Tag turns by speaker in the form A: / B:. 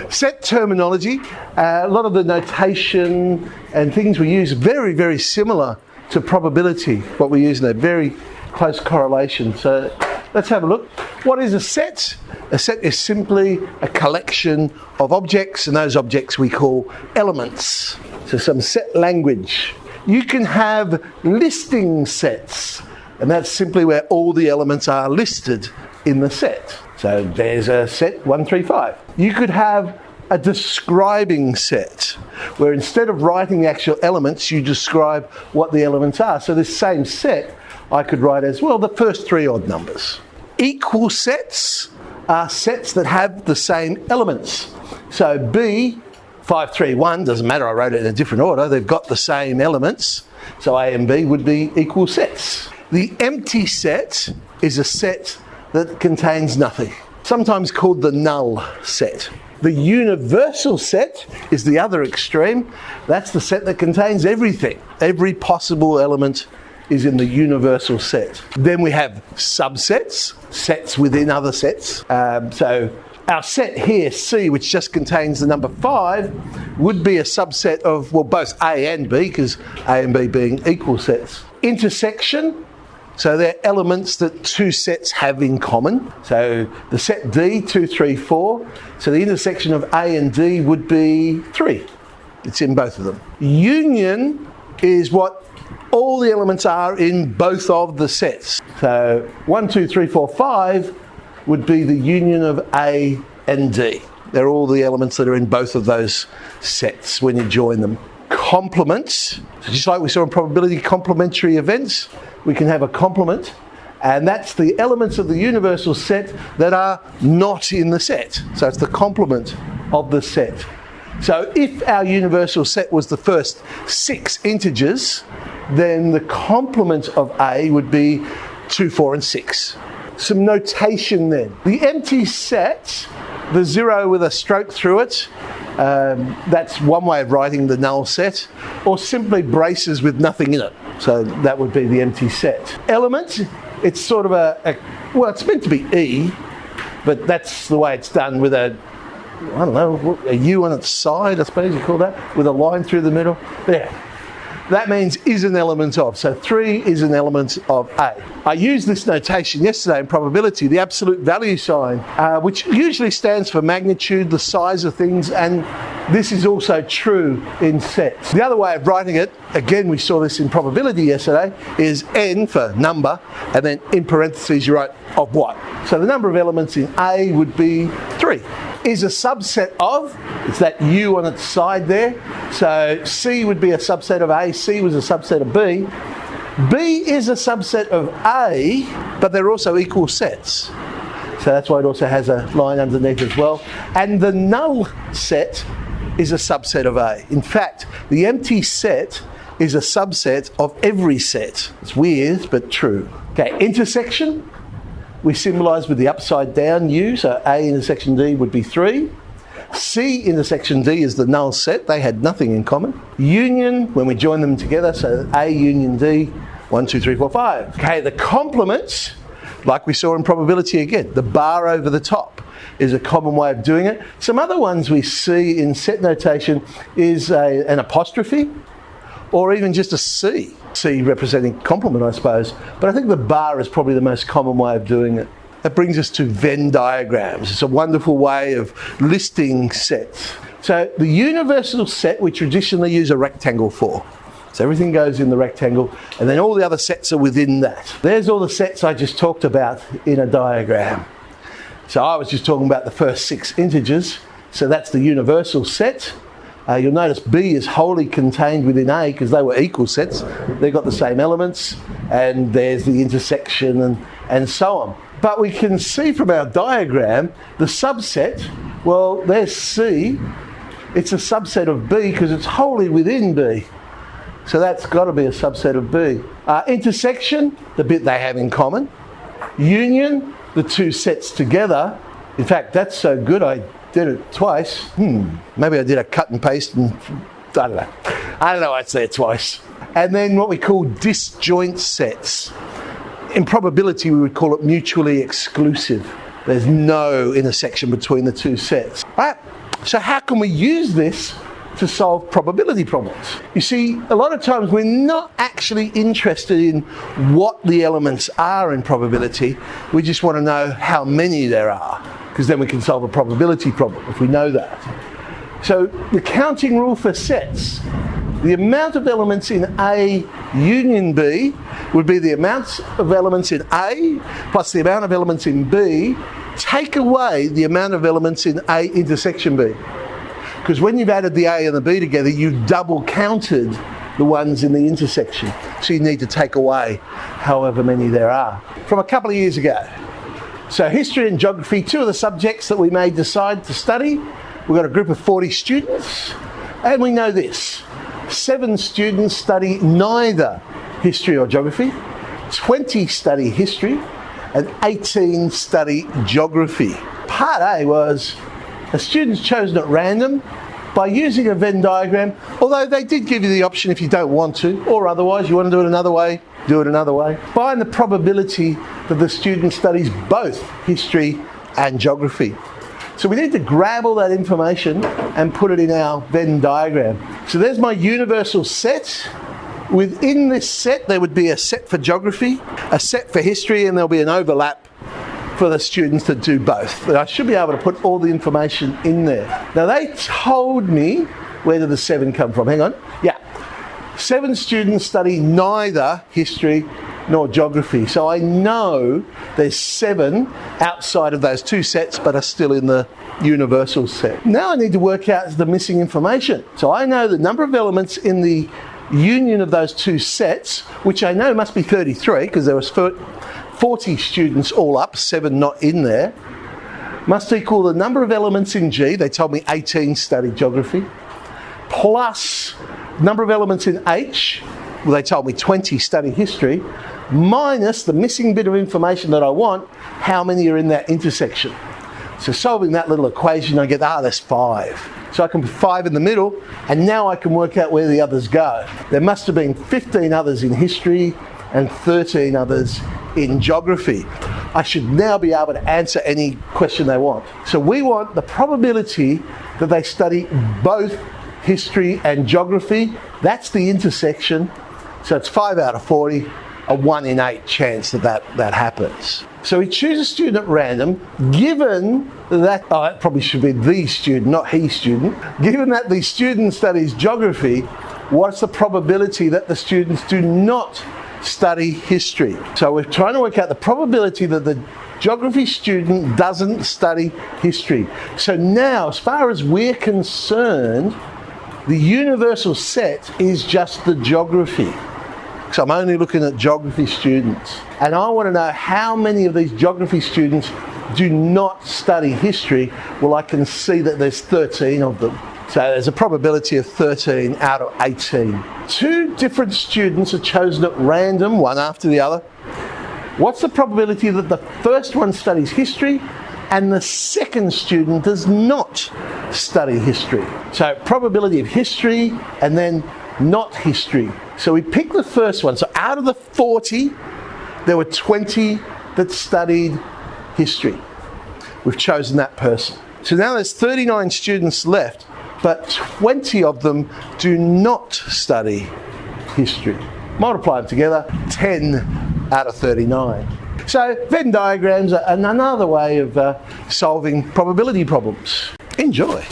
A: Set terminology, a lot of the notation and things we use very, very similar to probability, what we use in a very close correlation. So let's have a look. What is a set? A set is simply a collection of objects, and those objects we call elements. So some set language. You can have listing sets, and that's simply where all the elements are listed in the set. So there's a set 135. You could have a describing set, where instead of writing the actual elements, you describe what the elements are. So this same set I could write as, well, the first three odd numbers. Equal sets are sets that have the same elements. So B, 531, doesn't matter, I wrote it in a different order, they've got the same elements. So A and B would be equal sets. The empty set is a set that contains nothing, sometimes called the null set. The universal set is the other extreme. That's the set that contains everything. Every possible element is in the universal set. Then we have subsets, sets within other sets. So our set here, C, which just contains the number 5, would be a subset of, well, both A and B, because A and B being equal sets. Intersection, so they're elements that two sets have in common. So the set D, 2, 3, 4. So the intersection of A and D would be 3. It's in both of them. Union is what all the elements are in both of the sets. So 1, 2, 3, 4, 5 would be the union of A and D. They're all the elements that are in both of those sets when you join them. Complements, so just like we saw in probability, complementary events, we can have a complement, and that's the elements of the universal set that are not in the set. So it's the complement of the set. So if our universal set was the first 6 integers, then the complement of A would be 2, 4 and 6. Some notation then. The empty set, the 0 with a stroke through it, that's one way of writing the null set, or simply braces with nothing in it. So that would be the empty set. Element, it's sort of well, it's meant to be E, but that's the way it's done with a U on its side, I suppose you call that, with a line through the middle. There. That means is an element of. So 3 is an element of A. I used this notation yesterday in probability, the absolute value sign, which usually stands for magnitude, the size of things, and this is also true in sets. The other way of writing it, again we saw this in probability yesterday, is N for number, and then in parentheses you write of what. So the number of elements in A would be 3. Is a subset of, it's that U on its side there. So C would be a subset of A, C was a subset of B. B is a subset of A, but they're also equal sets. So that's why it also has a line underneath as well. And the null set is a subset of A. In fact, the empty set is a subset of every set. It's weird, but true. Okay, intersection. We symbolise with the upside down U, so A intersection D would be 3. C intersection D is the null set, they had nothing in common. Union, when we join them together, so A union D, 1, 2, 3, 4, 5. Okay, the complements, like we saw in probability again, the bar over the top is a common way of doing it. Some other ones we see in set notation is an apostrophe, or even just a C. C representing complement, I suppose. But I think the bar is probably the most common way of doing it. That brings us to Venn diagrams. It's a wonderful way of listing sets. So the universal set we traditionally use a rectangle for. So everything goes in the rectangle, and then all the other sets are within that. There's all the sets I just talked about in a diagram. So I was just talking about the first 6 integers. So that's the universal set. You'll notice B is wholly contained within A because they were equal sets. They've got the same elements, and there's the intersection and so on. But we can see from our diagram the subset, well, there's C. It's a subset of B because it's wholly within B. So that's got to be a subset of B. Intersection, the bit they have in common. Union, the two sets together. In fact, that's so good I did it twice. Maybe I did a cut and paste and I don't know, I'd say it twice. And then what we call disjoint sets. In probability, we would call it mutually exclusive. There's no intersection between the two sets. Right? So how can we use this to solve probability problems? You see, a lot of times we're not actually interested in what the elements are in probability. We just want to know how many there are, because then we can solve a probability problem if we know that. So the counting rule for sets, the amount of elements in A union B would be the amount of elements in A plus the amount of elements in B. Take away the amount of elements in A intersection B. Because when you've added the A and the B together, you've double counted the ones in the intersection. So you need to take away however many there are. From a couple of years ago. So history and geography, two of the subjects that we may decide to study. We've got a group of 40 students, and we know this. 7 students study neither history or geography, 20 study history, and 18 study geography. Part A was a student's chosen at random by using a Venn diagram, although they did give you the option if you don't want to, or otherwise you want to do it another way, do it another way. Find the probability that the student studies both history and geography. So we need to grab all that information and put it in our Venn diagram. So there's my universal set. Within this set there would be a set for geography, a set for history, and there'll be an overlap for the students to do both. But I should be able to put all the information in there. Now they told me, where did the 7 come from? Hang on. Yeah. 7 students study neither history nor geography. So I know there's 7 outside of those 2 sets but are still in the universal set. Now I need to work out the missing information. So I know the number of elements in the union of those 2 sets, which I know must be 33 because there was 40 students all up, 7 not in there, must equal the number of elements in G. They told me 18 studied geography, plus number of elements in H. Well, they told me 20 study history, minus the missing bit of information that I want, how many are in that intersection. So solving that little equation, I get, there's 5. So I can put 5 in the middle, and now I can work out where the others go. There must have been 15 others in history and 13 others in geography. I should now be able to answer any question they want. So we want the probability that they study both history and geography. That's the intersection. So it's 5 out of 40, a 1 in 8 chance that happens. So we choose a student at random, given that, that probably should be the student, not he student. Given that the student studies geography, what's the probability that the students do not study history? So we're trying to work out the probability that the geography student doesn't study history. So now, as far as we're concerned, the universal set is just the geography. So I'm only looking at geography students. And I want to know how many of these geography students do not study history. Well, I can see that there's 13 of them. So there's a probability of 13 out of 18. 2 different students are chosen at random, one after the other. What's the probability that the first one studies history and the second student does not study history? So probability of history and then not history. So we pick the first one. So out of the 40, there were 20 that studied history. We've chosen that person. So now there's 39 students left, but 20 of them do not study history. Multiply them together, 10 out of 39. So Venn diagrams are another way of solving probability problems. Enjoy.